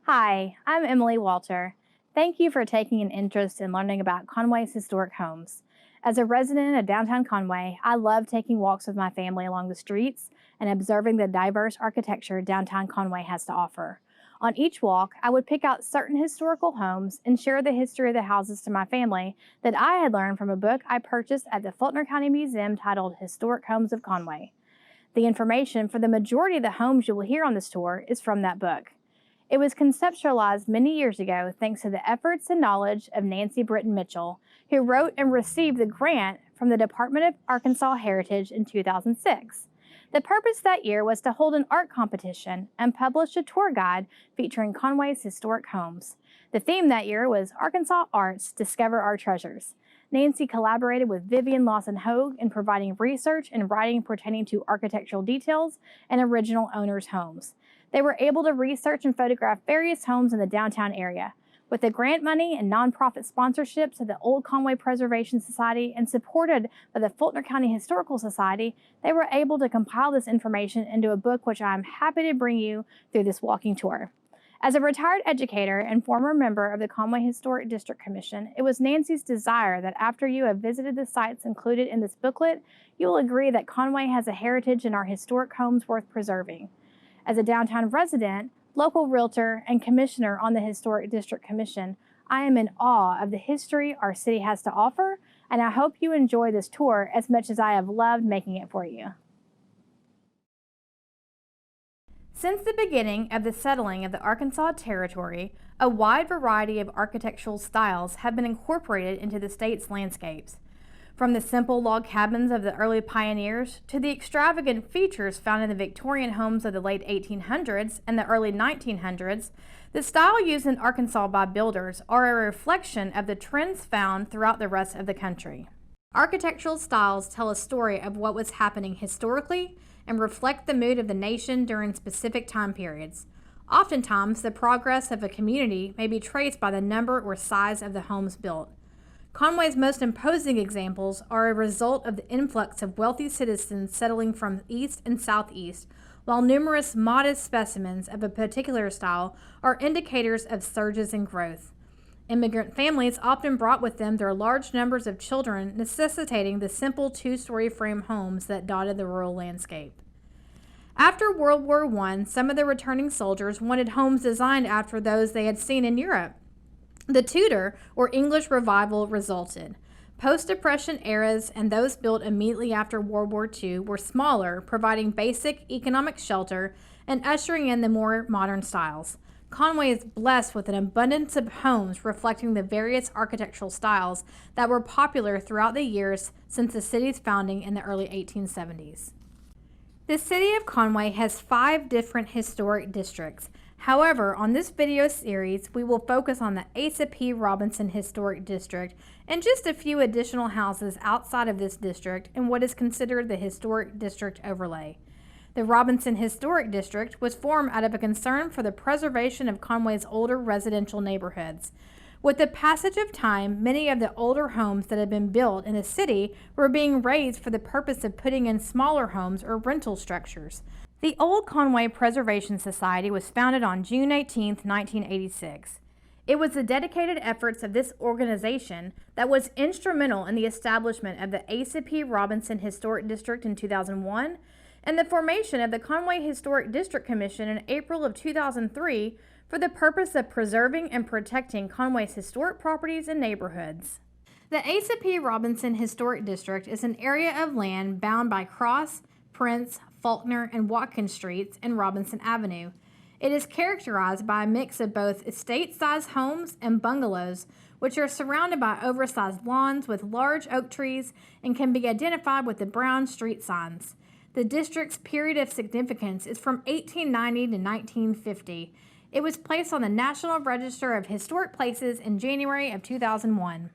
Hi, I'm Emily Walter. Thank you for taking an interest in learning about Conway's historic homes. As a resident of downtown Conway, I love taking walks with my family along the streets and observing the diverse architecture downtown Conway has to offer. On each walk, I would pick out certain historical homes and share the history of the houses to my family that I had learned from a book I purchased at the Faulkner County Museum titled Historic Homes of Conway. The information for the majority of the homes you will hear on this tour is from that book. It was conceptualized many years ago thanks to the efforts and knowledge of Nancy Britton Mitchell, who wrote and received the grant from the Department of Arkansas Heritage in 2006. The purpose that year was to hold an art competition and publish a tour guide featuring Conway's historic homes. The theme that year was Arkansas Arts Discover Our Treasures. Nancy collaborated with Vivian, Lawson, Hogue in providing research and writing pertaining to architectural details and original owners' homes. They were able to research and photograph various homes in the downtown area. With the grant money and nonprofit sponsorships of the Old Conway Preservation Society and supported by the Faulkner County Historical Society, they were able to compile this information into a book which I am happy to bring you through this walking tour. As a retired educator and former member of the Conway Historic District Commission, it was Nancy's desire that after you have visited the sites included in this booklet, you will agree that Conway has a heritage in our historic homes worth preserving. As a downtown resident, local realtor, and commissioner on the Historic District Commission, I am in awe of the history our city has to offer, and I hope you enjoy this tour as much as I have loved making it for you. Since the beginning of the settling of the Arkansas Territory, a wide variety of architectural styles have been incorporated into the state's landscapes. From the simple log cabins of the early pioneers to the extravagant features found in the Victorian homes of the late 1800s and the early 1900s, the style used in Arkansas by builders are a reflection of the trends found throughout the rest of the country. Architectural styles tell a story of what was happening historically and reflect the mood of the nation during specific time periods. Oftentimes, the progress of a community may be traced by the number or size of the homes built. Conway's most imposing examples are a result of the influx of wealthy citizens settling from east and southeast, while numerous modest specimens of a particular style are indicators of surges in growth. Immigrant families often brought with them their large numbers of children, necessitating the simple two-story frame homes that dotted the rural landscape. After World War I, some of the returning soldiers wanted homes designed after those they had seen in Europe. The Tudor, or English Revival, resulted. Post-Depression eras and those built immediately after World War II were smaller, providing basic economic shelter and ushering in the more modern styles. Conway is blessed with an abundance of homes reflecting the various architectural styles that were popular throughout the years since the city's founding in the early 1870s. The city of Conway has 5 different historic districts. However, on this video series, we will focus on the Asa P. Robinson Historic District and just a few additional houses outside of this district in what is considered the Historic District Overlay. The Robinson Historic District was formed out of a concern for the preservation of Conway's older residential neighborhoods. With the passage of time, many of the older homes that had been built in the city were being razed for the purpose of putting in smaller homes or rental structures. The Old Conway Preservation Society was founded on June 18, 1986. It was the dedicated efforts of this organization that was instrumental in the establishment of the Asa P. Robinson Historic District in 2001 and the formation of the Conway Historic District Commission in April of 2003 for the purpose of preserving and protecting Conway's historic properties and neighborhoods. The Asa P. Robinson Historic District is an area of land bound by Cross, Prince, Faulkner, and Watkins Streets and Robinson Avenue. It is characterized by a mix of both estate-sized homes and bungalows, which are surrounded by oversized lawns with large oak trees and can be identified with the brown street signs. The district's period of significance is from 1890 to 1950. It was placed on the National Register of Historic Places in January of 2001.